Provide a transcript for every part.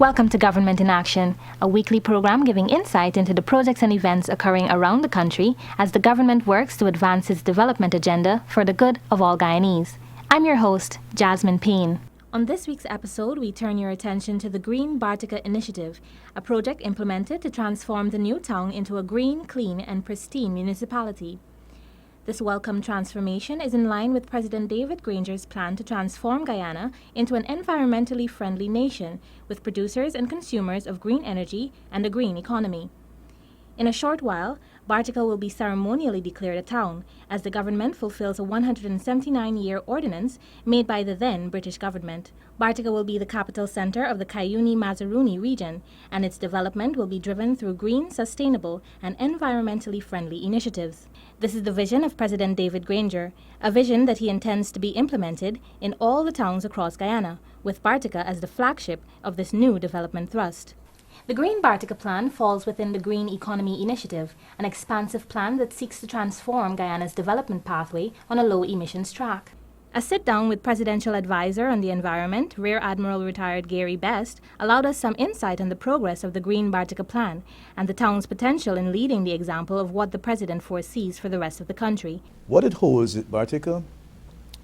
Welcome to Government in Action, a weekly program giving insight into the projects and events occurring around the country as the government works to advance its development agenda for the good of all Guyanese. I'm your host, Jasmine Payne. On this week's episode, we turn your attention to the Green Bartica initiative, a project implemented to transform the new town into a green, clean, and pristine municipality. This welcome transformation is in line with President David Granger's plan to transform Guyana into an environmentally friendly nation with producers and consumers of green energy and a green economy. In a short while, Bartica will be ceremonially declared a town as the government fulfills a 179-year ordinance made by the then British government. Bartica will be the capital center of the Cuyuni-Mazaruni region, and its development will be driven through green, sustainable, and environmentally friendly initiatives. This is the vision of President David Granger, a vision that he intends to be implemented in all the towns across Guyana, with Bartica as the flagship of this new development thrust. The Green Bartica Plan falls within the Green Economy Initiative, an expansive plan that seeks to transform Guyana's development pathway on a low-emissions track. A sit-down with Presidential Advisor on the Environment, Rear Admiral retired Gary Best, allowed us some insight on the progress of the Green Bartica Plan and the town's potential in leading the example of what the President foresees for the rest of the country. What it holds at Bartica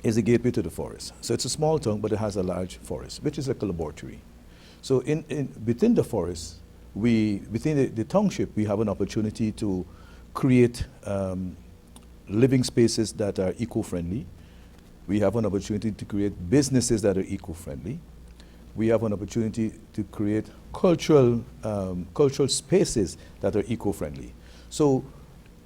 is a gateway to the forest. So it's a small town, but it has a large forest, which is like a laboratory. So within the forest, within the township, we have an opportunity to create living spaces that are eco-friendly. We have an opportunity to create businesses that are eco-friendly. We have an opportunity to create cultural spaces that are eco-friendly. So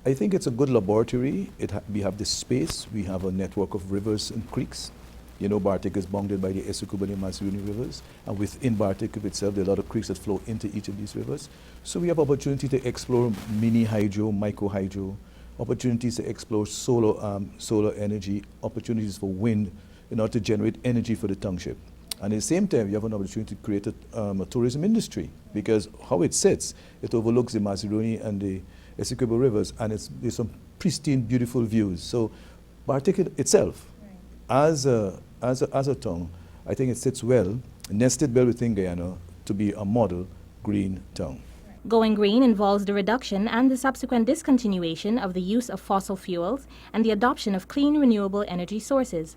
I think it's a good laboratory. We have this space. We have a network of rivers and creeks. You know, Bartica is bounded by the Essequibo and Mazaruni rivers, and within Bartica itself, there are a lot of creeks that flow into each of these rivers. So we have opportunity to explore mini hydro, micro hydro, opportunities to explore solar energy, opportunities for wind in order to generate energy for the township. And at the same time, you have an opportunity to create a tourism industry, because how it sits, it overlooks the Mazaruni and the Essequibo rivers, and there's some pristine, beautiful views. So Bartica itself, as a town, I think it sits well, nested well within Guyana to be a model green town. Going green involves the reduction and the subsequent discontinuation of the use of fossil fuels and the adoption of clean, renewable energy sources.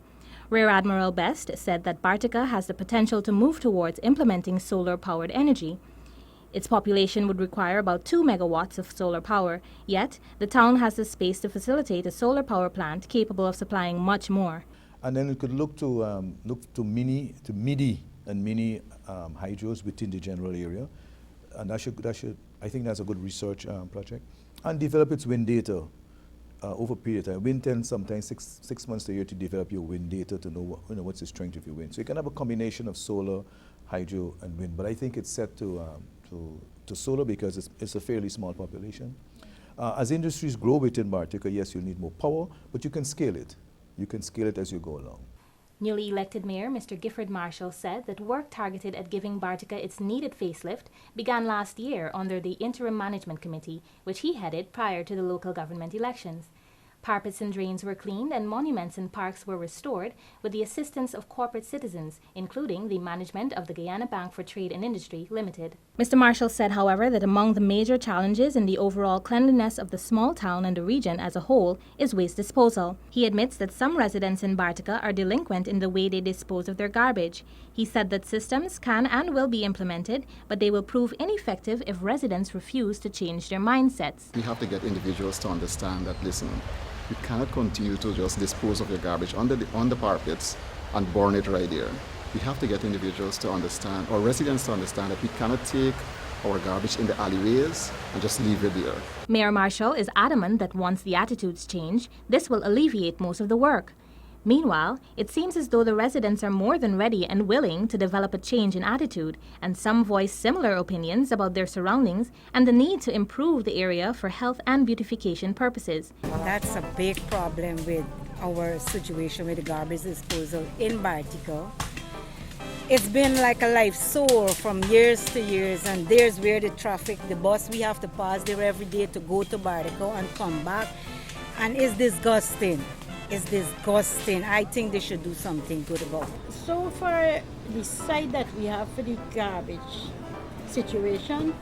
Rear Admiral Best said that Bartica has the potential to move towards implementing solar-powered energy. Its population would require about 2 megawatts of solar power, yet the town has the space to facilitate a solar power plant capable of supplying much more. And then we could look to midi and mini hydros within the general area, and that should I think that's a good research project, and develop its wind data over a period of time. Wind tends sometimes six months a year to develop your wind data to know what's the strength of your wind. So you can have a combination of solar, hydro, and wind. But I think it's set to solar because it's a fairly small population. As industries grow within Bartica, yes, you'll need more power, but you can scale it. You can scale it as you go along. Newly elected Mayor Mr. Gifford Marshall said that work targeted at giving Bartica its needed facelift began last year under the Interim Management Committee, which he headed prior to the local government elections. Parapets and drains were cleaned and monuments and parks were restored with the assistance of corporate citizens, including the management of the Guyana Bank for Trade and Industry Limited. Mr. Marshall said, however, that among the major challenges in the overall cleanliness of the small town and the region as a whole is waste disposal. He admits that some residents in Bartica are delinquent in the way they dispose of their garbage. He said that systems can and will be implemented, but they will prove ineffective if residents refuse to change their mindsets. We have to get individuals to understand that, listen, you cannot continue to just dispose of your garbage on the parapets and burn it right there. We have to get individuals to understand, or residents to understand, that we cannot take our garbage in the alleyways and just leave it there. Mayor Marshall is adamant that once the attitudes change, this will alleviate most of the work. Meanwhile, it seems as though the residents are more than ready and willing to develop a change in attitude, and some voice similar opinions about their surroundings and the need to improve the area for health and beautification purposes. That's a big problem with our situation with the garbage disposal in Bartica. It's been like a life sore from years to years, and there's where the traffic, the bus, we have to pass there every day to go to Bartica and come back, and it's disgusting. It's disgusting. I think they should do something good about it. So for the site that we have for the garbage, situation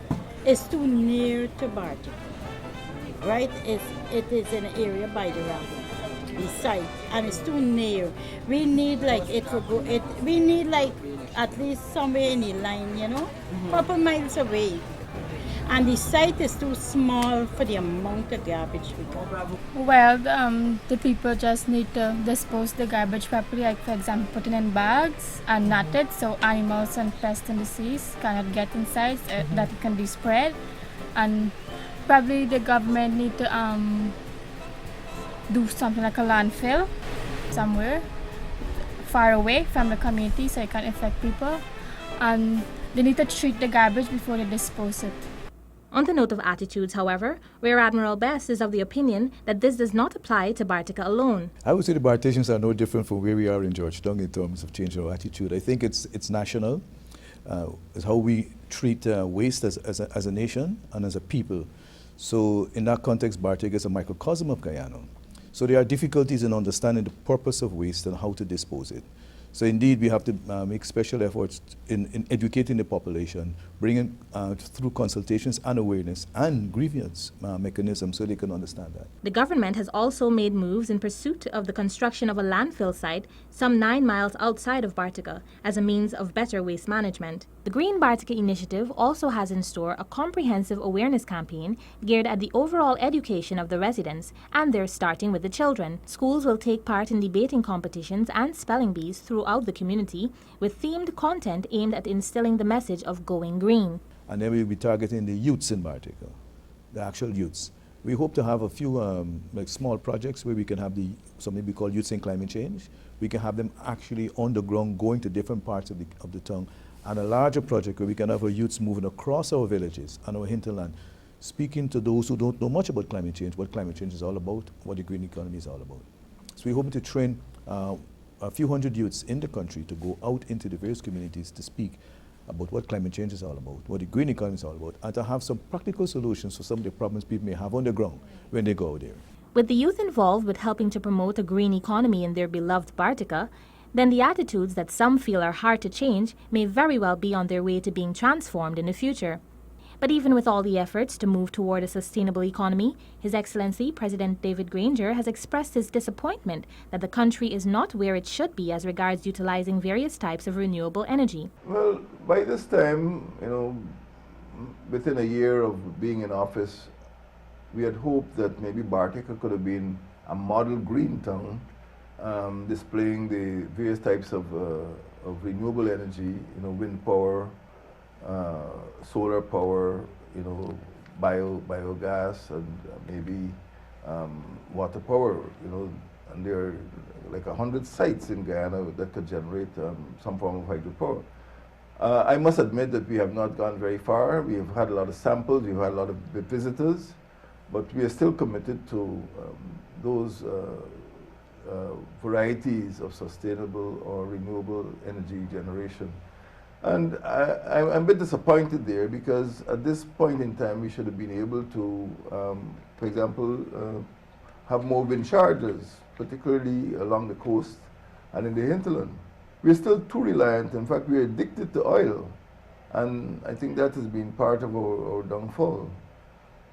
is too near to Bartica, right? It is in an area by the river, the site, and it's too near. We need like it to go. We need like at least somewhere in the line, couple miles away. And the site is too small for the amount of garbage we got. Well, the people just need to dispose the garbage properly, like for example, put it in bags and nut it so animals and pests and disease cannot get inside, that it can be spread. And probably the government need to do something like a landfill somewhere far away from the community so it can affect people. And they need to treat the garbage before they dispose it. On the note of attitudes, however, Rear Admiral Best is of the opinion that this does not apply to Bartica alone. I would say the Barticians are no different from where we are in Georgetown in terms of changing our attitude. I think it's national. It's how we treat waste as a nation and as a people. So in that context, Bartica is a microcosm of Guyana. So there are difficulties in understanding the purpose of waste and how to dispose it. So indeed, we have to make special efforts in educating the population, bringing through consultations and awareness and grievance mechanisms so they can understand that. The government has also made moves in pursuit of the construction of a landfill site some 9 miles outside of Bartica as a means of better waste management. The Green Bartica initiative also has in store a comprehensive awareness campaign geared at the overall education of the residents, and they're starting with the children. Schools will take part in debating competitions and spelling bees throughout the community with themed content aimed at instilling the message of going green. And then we'll be targeting the youths in Bartica, the actual youths. We hope to have a few like small projects where we can have something we call Youths in Climate Change. We can have them actually on the ground going to different parts of the town. And a larger project where we can have our youths moving across our villages and our hinterland, speaking to those who don't know much about climate change, what climate change is all about, what the green economy is all about. So we're hoping to train a few hundred youths in the country to go out into the various communities to speak about what climate change is all about, what the green economy is all about, and to have some practical solutions for some of the problems people may have on the ground when they go out there. With the youth involved with helping to promote a green economy in their beloved Bartica, then the attitudes that some feel are hard to change may very well be on their way to being transformed in the future. But even with all the efforts to move toward a sustainable economy, His Excellency President David Granger has expressed his disappointment that the country is not where it should be as regards utilizing various types of renewable energy. Well, by this time, within a year of being in office, we had hoped that maybe Bartica could have been a model green town, displaying the various types of renewable energy, wind power, solar power, biogas, and maybe water power, and there are like 100 sites in Guyana that could generate some form of hydropower. I must admit that we have not gone very far. We have had a lot of samples, we've had a lot of visitors, but we are still committed to those varieties of sustainable or renewable energy generation. And I'm a bit disappointed there because at this point in time we should have been able to, for example, have more wind chargers, particularly along the coast and in the hinterland. We're still too reliant. In fact, we're addicted to oil, and I think that has been part of our downfall.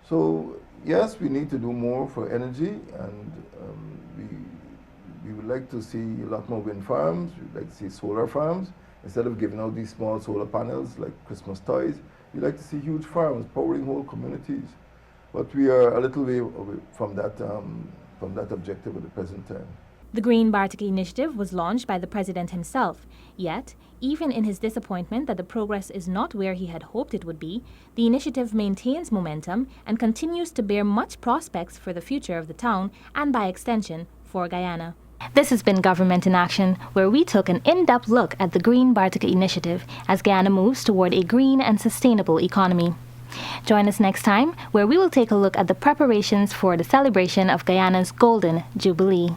So yes, we need to do more for energy, and we would like to see a lot more wind farms. We'd like to see solar farms. Instead of giving out these small solar panels like Christmas toys, we'd like to see huge farms powering whole communities. But we are a little way away from that objective at the present time. The Green Bartica initiative was launched by the President himself. Yet, even in his disappointment that the progress is not where he had hoped it would be, the initiative maintains momentum and continues to bear much prospects for the future of the town and, by extension, for Guyana. This has been Government in Action, where we took an in-depth look at the Green Bartica initiative as Guyana moves toward a green and sustainable economy. Join us next time, where we will take a look at the preparations for the celebration of Guyana's Golden Jubilee.